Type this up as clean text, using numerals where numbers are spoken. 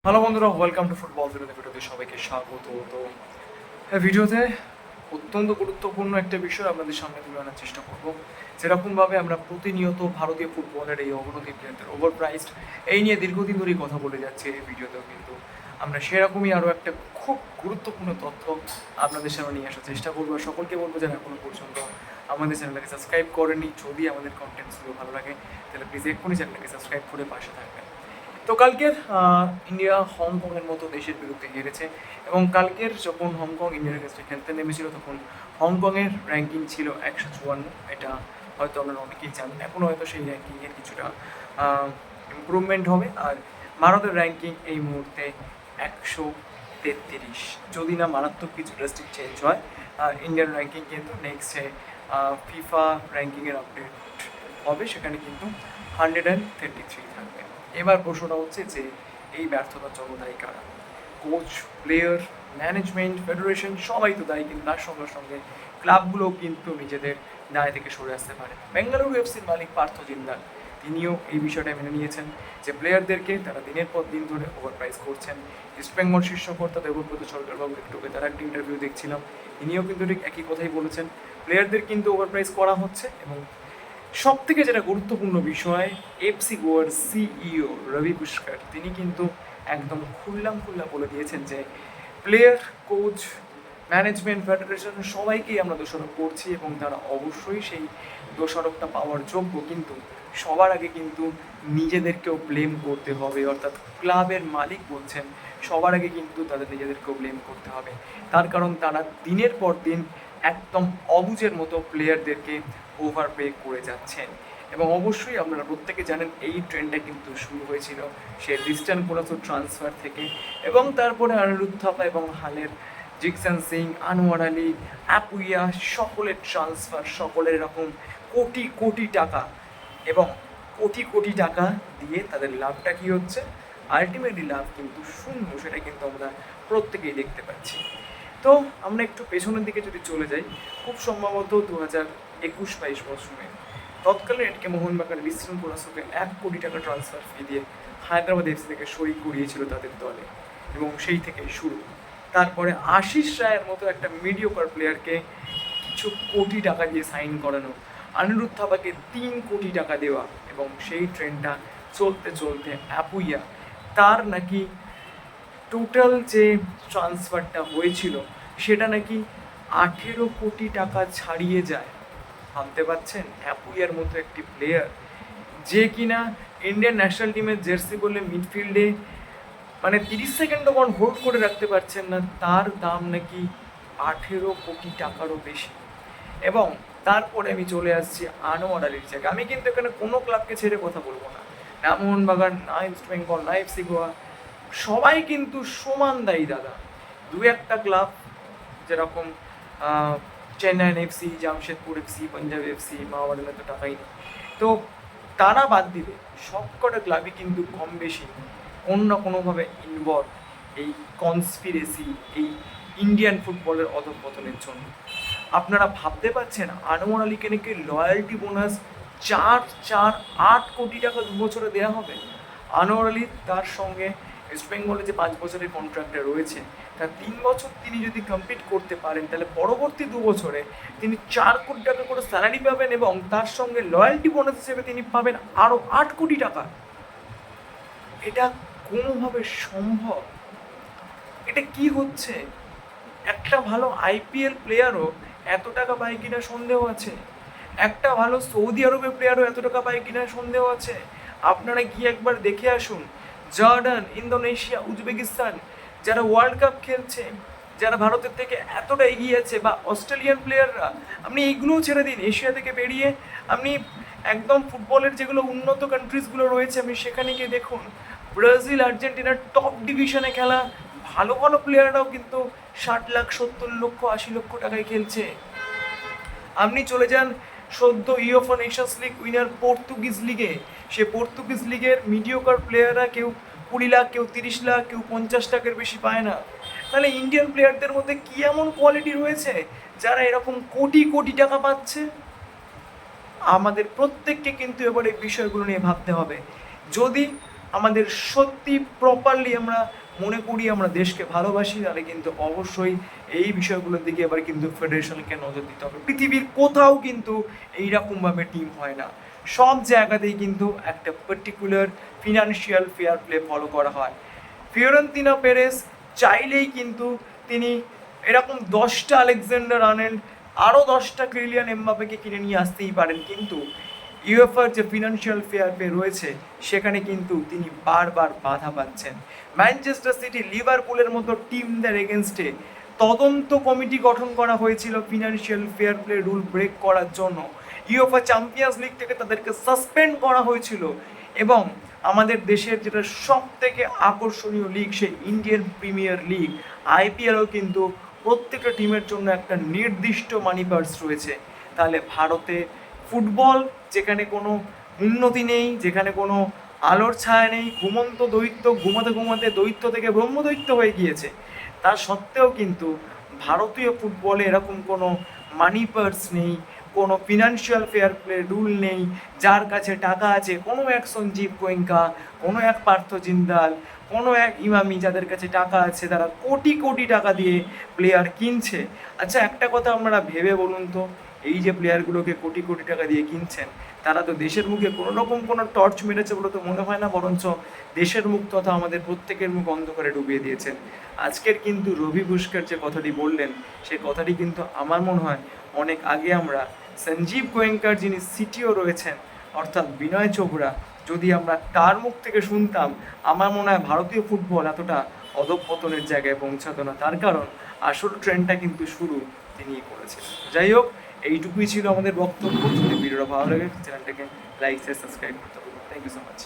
Hello বন্ধুরা, welcome to football ভিডিওতে সবাইকে স্বাগত। তো ভিডিওতে অত্যন্ত গুরুত্বপূর্ণ একটা বিষয় আপনাদের সামনে তুলে আনার চেষ্টা করব। যেরকমভাবে আমরা প্রতিনিয়ত ভারতীয় ফুটবলের এই অবনতি প্লেয়ারদের ওভার প্রাইসড এই নিয়ে দীর্ঘদিন ধরেই কথা বলে যাচ্ছে এই ভিডিওতেও, কিন্তু আমরা সেরকমই আরও একটা খুব গুরুত্বপূর্ণ তথ্য আপনাদের সামনে নিয়ে আসার চেষ্টা করবো। আর সকলকে বলবো যারা এখনো পর্যন্ত আমাদের চ্যানেলটাকে সাবস্ক্রাইব করেনি, যদি আমাদের কন্টেন্টসগুলো ভালো লাগে তাহলে প্লিজ এক্ষুনি চ্যানেলটাকে সাবস্ক্রাইব করে পাশে থাকবেন। তো কালকের ইন্ডিয়া হংকংয়ের মতো দেশের বিরুদ্ধে হেরেছে, এবং কালকের যখন হংকং ইন্ডিয়ার কাছে খেলতে নেমেছিল তখন হংকংয়ের র্যাঙ্কিং ছিল 154। এটা হয়তো আপনারা অনেকেই জানেন। এখন হয়তো সেই র্যাঙ্কিংয়ের কিছুটা ইম্প্রুভমেন্ট হবে। আর ভারতের র্যাঙ্কিং এই মুহূর্তে 133, যদি না মারাত্মক কিছু ড্রাস্টিক চেঞ্জ হয়। আর ইন্ডিয়ান র্যাঙ্কিং কিন্তু নেক্সটে ফিফা র্যাঙ্কিংয়ের আপডেট হবে, সেখানে কিন্তু 133 থাকবে। এবার প্রশ্নটা হচ্ছে যে এই ব্যর্থতার জন্য দায়ী কারা? কোচ, প্লেয়ার, ম্যানেজমেন্ট, ফেডারেশন সবাই তো দায়ী, কিন্তু তার সঙ্গে সঙ্গে ক্লাবগুলোও কিন্তু নিজেদের দায় থেকে সরে আসতে পারে। বেঙ্গালুরু এফসির মালিক পার্থ জিন্দাল তিনিও এই বিষয়টা মেনে নিয়েছেন যে প্লেয়ারদেরকে তারা দিনের পর দিন ধরে ওভার প্রাইস করছেন। ইস্টবেঙ্গল শীর্ষ কর্তা দেবব্রত সরকারবাবু একটু তার একটা ইন্টারভিউ দেখছিলাম, তিনিও কিন্তু ঠিক একই কথাই বলেছেন, প্লেয়ারদের কিন্তু ওভার প্রাইস করা হচ্ছে। এবং সব থেকে যেটা গুরুত্বপূর্ণ বিষয়, এফসি গোয়ার সিইও রবি পুষ্কর তিনি কিন্তু একদম খুল্লা বলে দিয়েছেন যে প্লেয়ার, কোচ, ম্যানেজমেন্ট, ফেডারেশন সবাইকেই আমরা দোষারোপ করছি, এবং তারা অবশ্যই সেই দোষারোপটা পাওয়ার যোগ্য, কিন্তু সবার আগে কিন্তু নিজেদেরকেও ব্লেম করতে হবে। অর্থাৎ ক্লাবের মালিক বলছেন সবার আগে কিন্তু তাদের নিজেদেরকেও ব্লেম করতে হবে। তার কারণ তারা দিনের পর দিন একদম অবুঝের মতো প্লেয়ারদেরকে ওভারপে করে যাচ্ছেন। এবং অবশ্যই আপনারা প্রত্যেকে জানেন এই ট্রেন্ডটা কিন্তু শুরু হয়েছিল সে লিস্টান কোলাসো ট্রান্সফার থেকে, এবং তারপরে অনিরুদ্ধ থাপা এবং হালের জিকসান সিং, আনোয়ার আলী, আপুইয়া সকলের ট্রান্সফার, সকলের এরকম কোটি কোটি টাকা, এবং কোটি টাকা দিয়ে তাদের লাভটা কী হচ্ছে? আলটিমেটলি লাভ কিন্তু শূন্য, সেটা কিন্তু আমরা প্রত্যেকেই দেখতে পাচ্ছি। তো আমরা একটু পেছনের দিকে যদি চলে যাই, খুব সম্ভবত 2021-22 মৌসুমে তৎকালীন এটিকে মোহনবাগান লিস্টন কোলাসোকে 1 কোটি টাকা ট্রান্সফার ফি দিয়ে হায়দ্রাবাদ এফসি থেকে সই করিয়েছিল তাদের দলে, এবং সেই থেকেই শুরু। তারপরে আশিস রায়ের মতো একটা মিডিওকার প্লেয়ারকে কিছু কোটি টাকা দিয়ে সাইন করানো, অনিরুদ্ধ থাপাকে 3 কোটি টাকা দেওয়া, এবং সেই ট্রেন্ডটা চলতে চলতে আপুইয়া তার নাকি টোটাল যে ট্রান্সফারটা হয়েছিল সেটা নাকি 18 কোটি টাকা ছাড়িয়ে যায়। ভাবতে পারছেন? অ্যাপুইয়ার মতো একটি প্লেয়ার যে কিনা ইন্ডিয়ান ন্যাশনাল টিমের জার্সি বলে মিডফিল্ডে মানে 30 সেকেন্ডও হোল্ড করে রাখতে পারছেন না, তার দাম নাকি 18 কোটি টাকারও বেশি। এবং তারপরে আমি চলে আসছি আনোয়ার আলীর জায়গায়। আমি কিন্তু এখানে কোনো ক্লাবকে ছেড়ে কথা বলবো না, না মোহনবাগান, না ইস্ট বেঙ্গল, না এফসি গোয়া, সবাই কিন্তু সমান দায়ী দাদা। দু একটা ক্লাব যেরকম Chennaiyin FC, Jamshedpur FC, Punjab FC, মাওয়াডানে তো টাকাই নেই, তো তারা বাদ দিলে সবকটা ক্লাবই কিন্তু কম বেশি কোনো না কোনোভাবে ইনভলভ এই কনস্পিরেসি, এই ইন্ডিয়ান ফুটবলের অধঃপতনের জন্য। আপনারা ভাবতে পারছেন আনোয়ার আলীকে নাকি লয়্যালটি বোনাস 4.8 কোটি টাকা 2 বছরে দেওয়া হবে। আনোয়ার আলী তার সঙ্গে ইস্টবেঙ্গলে যে 5 বছরের কন্ট্রাক্টটা রয়েছে, তার 3 বছর তিনি যদি কমপ্লিট করতে পারেন তাহলে পরবর্তী 2 বছরে তিনি 4 কোটি টাকা করে স্যালারি পাবেন, এবং তার সঙ্গে লয়্যালটি বোনাস হিসেবে তিনি পাবেন আরও 8 কোটি টাকা। এটা কোনোভাবে সম্ভব? এটা কি হচ্ছে? একটা ভালো আইপিএল প্লেয়ারও এত টাকা পায় কিনা সন্দেহ আছে, একটা ভালো সৌদি আরবের প্লেয়ারও এত টাকা পায় কিনা সন্দেহ আছে। আপনারা গিয়ে একবার দেখে আসুন, জর্ডান, ইন্দোনেশিয়া, উজবেকিস্তান যারা ওয়ার্ল্ড কাপ খেলছে, যারা ভারতের থেকে এতটা এগিয়ে আছে, বা অস্ট্রেলিয়ান প্লেয়াররা, আপনি এইগুলোও ছেড়ে দিন, এশিয়া থেকে বেরিয়ে আপনি একদম ফুটবলের যেগুলো উন্নত কান্ট্রিজগুলো রয়েছে আপনি সেখানে গিয়ে দেখুন, ব্রাজিল, আর্জেন্টিনার টপ ডিভিশনে খেলা ভালো ভালো প্লেয়াররাও কিন্তু 60 লাখ, 70 লক্ষ, 80 লক্ষ টাকায় খেলছে। আপনি চলে যান সদ্য UEFA Nations league winner Portuguese লিগে, সে পর্তুগিজ লিগের মিডিওকার প্লেয়াররা কেউ 20 লাখ, কেউ 30 লাখ, কেউ 50 লাখের বেশি পায় না। তাহলে ইন্ডিয়ান প্লেয়ারদের মধ্যে কি এমন কোয়ালিটি রয়েছে যারা এরকম কোটি কোটি টাকা পাচ্ছে? আমাদের প্রত্যেককে কিন্তু এবার এই বিষয়গুলো নিয়ে ভাবতে হবে। যদি আমাদের সত্যি প্রপারলি আমরা মনে করি আমরা দেশকে ভালোবাসি, তাহলে কিন্তু অবশ্যই এই বিষয়গুলোর দিকে এবার কিন্তু ফেডারেশনকে নজর দিতে হবে। পৃথিবীর কোথাও কিন্তু এইরকমভাবে টিম হয় না, সব জায়গাতেই কিন্তু একটা particular financial fair play follow করা হয়। ফিওরেন্তিনো পেরেস চাইলেই কিন্তু তিনি এরকম 10টা আলেকজান্ডার আর্নল্ড, আরও 10টা কিলিয়ান এমবাপ্পেকে কিনে নিয়ে আসতেই পারেন, কিন্তু ইউএফার যে ফিনান্সিয়াল ফেয়ার প্লে রয়েছে সেখানে কিন্তু তিনি বারবার বাধা পাচ্ছেন। ম্যানচেস্টার সিটি, লিভারপুলের মতো টিমদের এগেনস্টে তদন্ত কমিটি গঠন করা হয়েছিল financial fair play rule break করার জন্য। ইউএফা চ্যাম্পিয়ন্স লিগ থেকে তাদেরকে সাসপেন্ড করা হয়েছিল। এবং আমাদের দেশের যেটা সব থেকে আকর্ষণীয় লিগ, সেই ইন্ডিয়ান প্রিমিয়ার লিগ আইপিএলও কিন্তু প্রত্যেকটা টিমের জন্য একটা নির্দিষ্ট মানি পার্স রয়েছে। তাহলে ভারতে ফুটবল যেখানে কোনো উন্নতি নেই, যেখানে কোনো আলোর ছায়া নেই, ঘুমন্ত দৈত্য ঘুমাতে ঘুমাতে দৈত্য থেকে ব্রহ্মদৈত্য হয়ে গিয়েছে, তা সত্ত্বেও কিন্তু ভারতীয় ফুটবলে এরকম কোনো মানি পার্স নেই, কোনো ফিনান্সিয়াল ফেয়ার প্লে রুল নেই। যার কাছে টাকা আছে, কোনো এক সঞ্জীব গোয়েঙ্কা, কোনো এক পার্থ জিন্দাল, কোনো এক ইমামি, যাদের কাছে টাকা আছে তারা কোটি কোটি টাকা দিয়ে প্লেয়ার কিনছে। আচ্ছা, একটা কথা আপনারা ভেবে বলুন তো, এই যে প্লেয়ারগুলোকে কোটি কোটি টাকা দিয়ে কিনছেন, তারা তো দেশের মুখে কোনো রকম কোনো টর্চ মেরেছে বলে তো মনে হয় না, বরঞ্চ দেশের মুখ তথা আমাদের প্রত্যেকের মুখ অন্ধকারে ডুবিয়ে দিয়েছেন। আজকের কিন্তু রবি পুষ্কর যে কথাটি বললেন, সেই কথাটি কিন্তু আমার মনে হয় অনেক আগে আমরা সঞ্জীব গোয়েঙ্কার যিনি সিটিও রয়েছেন অর্থাৎ বিনয় চোপড়া, যদি আমরা তার মুখ থেকে শুনতাম, আমার মনে হয় ভারতীয় ফুটবল এতটা অধঃপতনের জায়গায় পৌঁছাতো না। তার কারণ আসল ট্রেন্ডটা কিন্তু শুরু তিনিই করেছেন। যাই হোক, এইটুকুই ছিল আমাদের বক্তব্য। যদি ভিডিওটা ভালো লাগে চ্যানেলটাকে লাইক শেয়ার সাবস্ক্রাইব করতে পারবেন। Thank you so much.